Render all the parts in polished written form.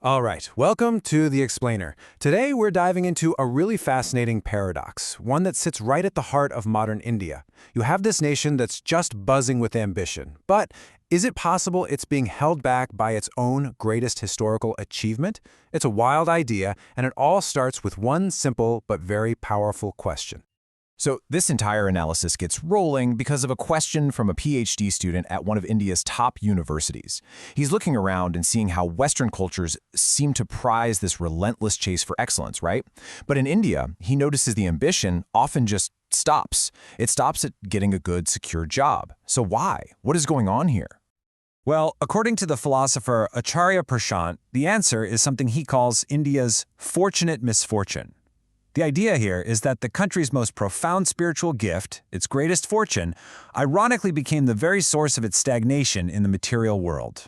All right, welcome to The Explainer. Today we're diving into a really fascinating paradox, one that sits right at the heart of modern India. You have this nation that's just buzzing with ambition, but is it possible it's being held back by its own greatest historical achievement? It's a wild idea, and it all starts with one simple but very powerful question. So this entire analysis gets rolling because of a question from a PhD student at one of India's top universities. He's looking around and seeing how Western cultures seem to prize this relentless chase for excellence, right? But in India, he notices the ambition often just stops. It stops at getting a good, secure job. So why? What is going on here? Well, according to the philosopher Acharya Prashant, the answer is something he calls India's fortunate misfortune. The idea here is that the country's most profound spiritual gift, its greatest fortune, ironically became the very source of its stagnation in the material world.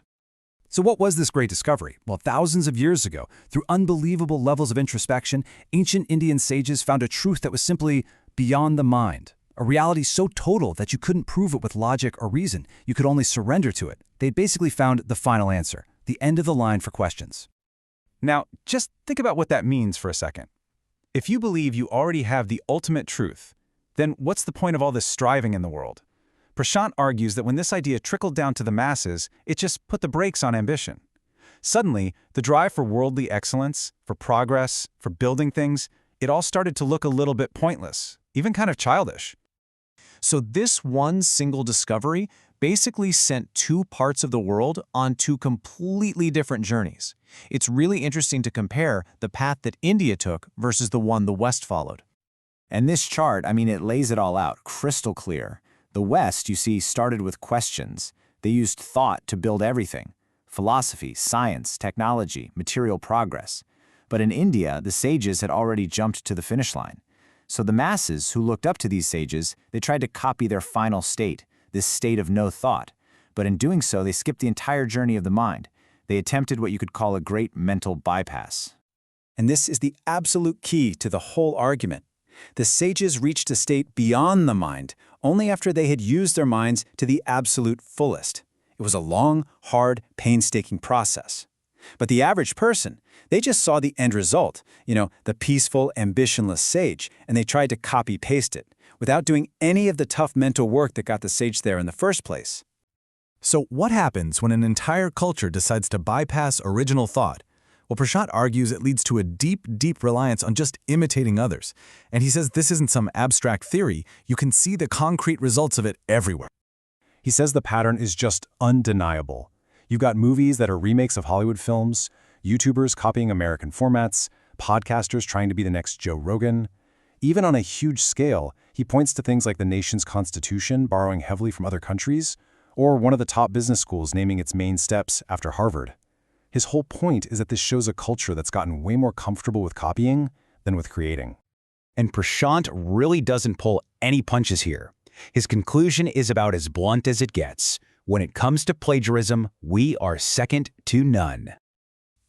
So what was this great discovery? Well, thousands of years ago, through unbelievable levels of introspection, ancient Indian sages found a truth that was simply beyond the mind, a reality so total that you couldn't prove it with logic or reason. You could only surrender to it. They'd basically found the final answer, the end of the line for questions. Now, just think about what that means for a second. If you believe you already have the ultimate truth, then what's the point of all this striving in the world? Prashant argues that when this idea trickled down to the masses, it just put the brakes on ambition. Suddenly, the drive for worldly excellence, for progress, for building things, it all started to look a little bit pointless, even kind of childish. So this one single discovery basically sent two parts of the world on two completely different journeys. It's really interesting to compare the path that India took versus the one the West followed. And this chart, it lays it all out, crystal clear. The West, you see, started with questions. They used thought to build everything: philosophy, science, technology, material progress. But in India, the sages had already jumped to the finish line. So the masses, who looked up to these sages, they tried to copy their final state, this state of no thought. But in doing so, they skipped the entire journey of the mind. They attempted what you could call a great mental bypass. And this is the absolute key to the whole argument. The sages reached a state beyond the mind only after they had used their minds to the absolute fullest. It was a long, hard, painstaking process. But the average person, they just saw the end result, the peaceful, ambitionless sage, and they tried to copy-paste it, without doing any of the tough mental work that got the sage there in the first place. So what happens when an entire culture decides to bypass original thought? Well, Prashant argues it leads to a deep, deep reliance on just imitating others. And he says this isn't some abstract theory. You can see the concrete results of it everywhere. He says the pattern is just undeniable. You've got movies that are remakes of Hollywood films, YouTubers copying American formats, podcasters trying to be the next Joe Rogan. Even on a huge scale, he points to things like the nation's constitution borrowing heavily from other countries, or one of the top business schools naming its main steps after Harvard. His whole point is that this shows a culture that's gotten way more comfortable with copying than with creating. And Prashant really doesn't pull any punches here. His conclusion is about as blunt as it gets. When it comes to plagiarism, we are second to none.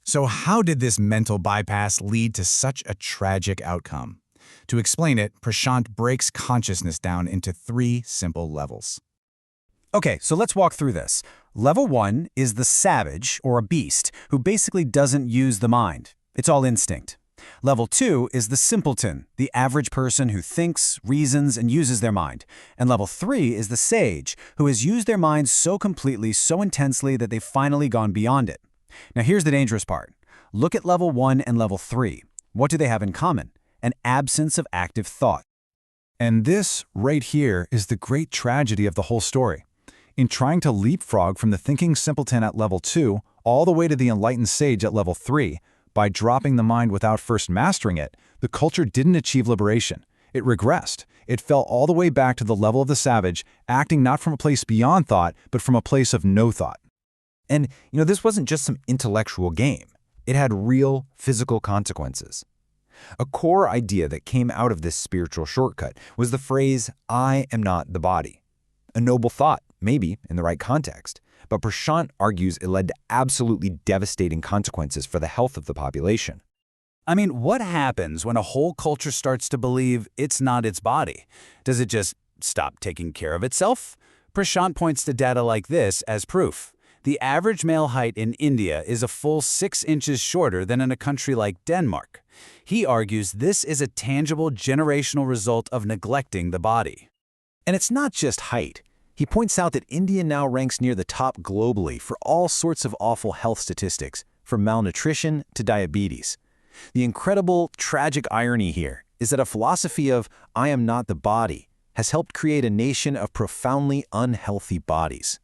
So how did this mental bypass lead to such a tragic outcome? To explain it, Prashant breaks consciousness down into three simple levels. Okay, so let's walk through this. Level 1 is the savage, or a beast, who basically doesn't use the mind. It's all instinct. Level 2 is the simpleton, the average person who thinks, reasons, and uses their mind. And level 3 is the sage, who has used their mind so completely, so intensely that they've finally gone beyond it. Now here's the dangerous part. Look at level 1 and level 3. What do they have in common? An absence of active thought. And this, right here, is the great tragedy of the whole story. In trying to leapfrog from the thinking simpleton at level 2 all the way to the enlightened sage at level 3, by dropping the mind without first mastering it, the culture didn't achieve liberation. It regressed. It fell all the way back to the level of the savage, acting not from a place beyond thought, but from a place of no thought. And, this wasn't just some intellectual game. It had real, physical consequences. A core idea that came out of this spiritual shortcut was the phrase, "I am not the body." A noble thought, maybe, in the right context. But Prashant argues it led to absolutely devastating consequences for the health of the population. What happens when a whole culture starts to believe it's not its body? Does it just stop taking care of itself? Prashant points to data like this as proof. The average male height in India is a full 6 inches shorter than in a country like Denmark. He argues this is a tangible generational result of neglecting the body. And it's not just height. He points out that India now ranks near the top globally for all sorts of awful health statistics, from malnutrition to diabetes. The incredible, tragic irony here is that a philosophy of "I am not the body" has helped create a nation of profoundly unhealthy bodies.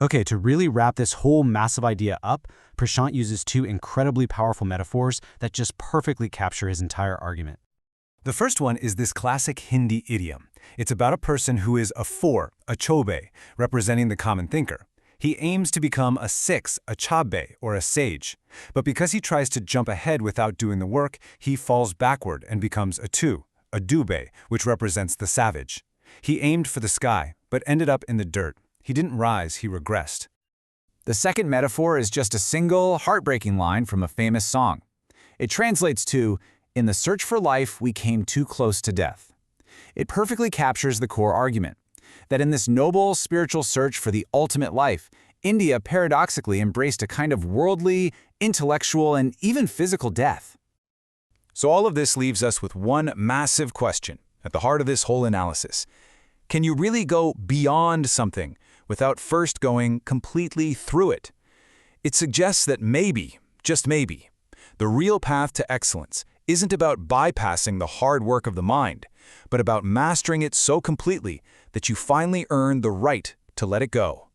Okay, to really wrap this whole massive idea up, Prashant uses 2 incredibly powerful metaphors that just perfectly capture his entire argument. The first one is this classic Hindi idiom. It's about a person who is a 4, a chobe, representing the common thinker. He aims to become a 6, a chabe, or a sage. But because he tries to jump ahead without doing the work, he falls backward and becomes a 2, a dube, which represents the savage. He aimed for the sky, but ended up in the dirt. He didn't rise, he regressed. The second metaphor is just a single, heartbreaking line from a famous song. It translates to, "In the search for life, we came too close to death." It perfectly captures the core argument, that in this noble spiritual search for the ultimate life, India paradoxically embraced a kind of worldly, intellectual, and even physical death. So all of this leaves us with one massive question at the heart of this whole analysis. Can you really go beyond something without first going completely through it? It suggests that maybe, just maybe, the real path to excellence isn't about bypassing the hard work of the mind, but about mastering it so completely that you finally earn the right to let it go.